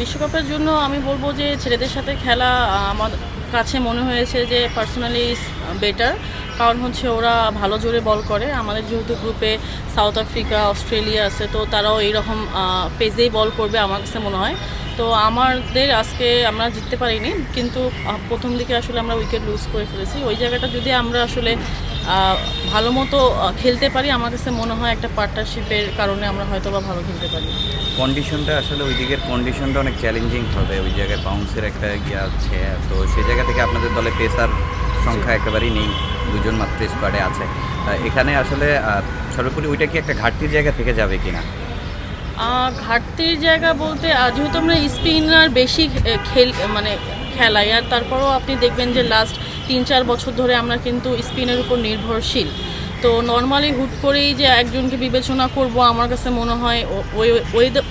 বিশ্বকাপের জন্য আমি বলবো যে ছেলেদের সাথে খেলা আমার কাছে মনে হয়েছে যে পার্সোনালি ইজ বেটার। কারণ হচ্ছে ওরা ভালো জোরে বল করে। আমাদের যেহেতু গ্রুপে সাউথ আফ্রিকা, অস্ট্রেলিয়া আছে, তো তারাও এইরকম পেজেই বল করবে আমার কাছে মনে হয়। তো আমাদের আজকে আমরা জিততে পারিনি, কিন্তু প্রথম দিকে আসলে আমরা উইকেট লুজ করে ফেলেছি। ওই জায়গাটা যদি আমরা আসলে ভালো মতো খেলতে পারি, আমার কাছে মনে হয় একটা পার্টনারশিপের কারণে আমরা হয়তো বা ভালো খেলতে পারি। কন্ডিশনটা আসলে ওই দিকের কন্ডিশনটা অনেক চ্যালেঞ্জিং হবে, ওই জায়গায় বাউন্সের একটা ইয়ে আছে। তো সেই জায়গা থেকে আপনাদের দলে পেসার সংখ্যা একেবারেই নেই, দুজন মাত্র স্কোয়াডে আছে। এখানে আসলে সর্বোপরি ওইটা কি একটা ঘাটতির জায়গা থেকে যাবে কিনা? ঘাটতির জায়গা বলতে যেহেতু আমরা স্পিনার বেশি মানে খেলাই, আর তারপরেও আপনি দেখবেন যে লাস্ট 3-4 বছর ধরে আমরা কিন্তু স্পিনের উপর নির্ভরশীল। তো নর্মালি হুট করেই যে একজনকে বিবেচনা করব, আমার কাছে মনে হয়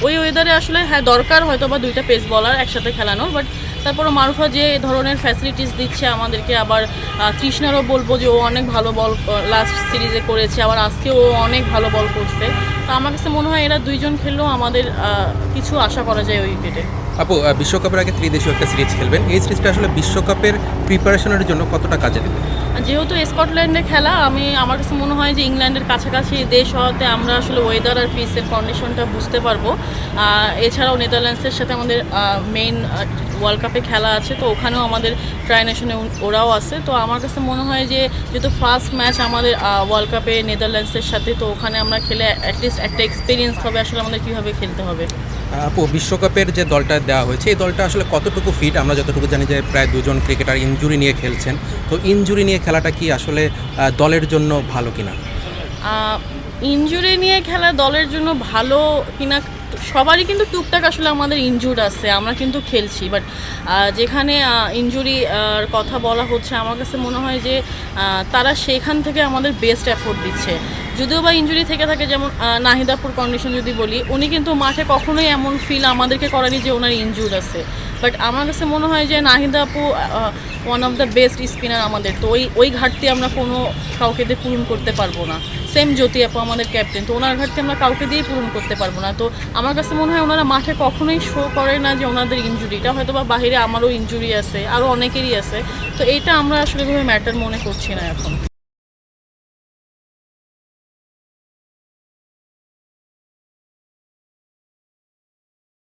ওই ওয়েদারে আসলে হ্যাঁ দরকার হয়তো বা 2টা পেস বলার একসাথে খেলানোর, বাট তারপরও মারুফা যে ধরনের ফ্যাসিলিটিস দিচ্ছে আমাদেরকে, আবার তৃষ্ণারও বলবো যে ও অনেক ভালো বল লাস্ট সিরিজে করেছে, আবার আজকে ও অনেক ভালো বল করছে। তো আমার কাছে মনে হয় এরা দুইজন খেললেও আমাদের কিছু আশা করা যায় ওই উইকেটে। আপু, বিশ্বকাপের আগে ত্রিদেশীয় একটা সিরিজ খেলবেন, এই সিরিজটা আসলে বিশ্বকাপের প্রিপারেশনের জন্য কতটা কাজে দেবে? যেহেতু স্কটল্যান্ডে খেলা, আমার কাছে মনে হয় যে ইংল্যান্ডের কাছাকাছি দেশ হওয়াতে আমরা আসলে ওয়েদার আর পিচের কন্ডিশনটা বুঝতে পারবো। এছাড়াও নেদারল্যান্ডসের সাথে আমাদের মেইন ওয়ার্ল্ড কাপে খেলা আছে, তো ওখানেও আমাদের ট্রাই নেশনে ওরাও আছে। তো আমার কাছে মনে হয় যে যেহেতু ফার্স্ট ম্যাচ আমাদের ওয়ার্ল্ড কাপে নেদারল্যান্ডসের সাথে, তো ওখানে আমরা খেলে অ্যাটলিস্ট একটা এক্সপিরিয়েন্স হবে আসলে আমাদের কীভাবে খেলতে হবে। আপু, বিশ্বকাপের যে দলটা দেওয়া হয়েছে এই দলটা আসলে কতটুকু ফিট? আমরা যতটুকু জানি যে প্রায় 2জন ক্রিকেটার ইনজুরি নিয়ে খেলছেন, তো ইনজুরি নিয়ে খেলাটা কি আসলে দলের জন্য ভালো কিনা? ইনজুরি নিয়ে খেলা দলের জন্য ভালো কিনা, সবারই কিন্তু টুকটাক আসলে আমাদের ইনজুর্ড আছে, আমরা কিন্তু খেলছি। বাট যেখানে ইনজুরি কথা বলা হচ্ছে, আমার কাছে মনে হয় যে তারা সেখান থেকে আমাদের বেস্ট এফোর্ট দিচ্ছে। যদিও বা ইনজুরি থেকে থাকে, যেমন নাহিদাপুর কন্ডিশন যদি বলি, উনি কিন্তু মাঠে কখনোই এমন ফিল আমাদেরকে করেনি যে ওনার ইনজুর্ড আছে। বাট আমার কাছে মনে হয় যে নাহিদা আপু one of the best spinner আমাদের, তো ওই ঘাটতি আমরা কোনো কাউকে দিয়ে পূরণ করতে পারবো না। সেম জ্যোতি আপু আমাদের ক্যাপ্টেন, তো ওনার ঘাটতি আমরা কাউকে দিয়ে পূরণ করতে পারবো না। তো আমার কাছে মনে হয় ওনারা মাঠে কখনোই শো করে না যে ওনাদের ইনজুরিটা, হয়তো বা বাহিরে আমারও ইনজুরি আছে, আরও অনেকেরই আছে। তো এইটা আমরা আসলে এভাবে ম্যাটার মনে করছি না এখন।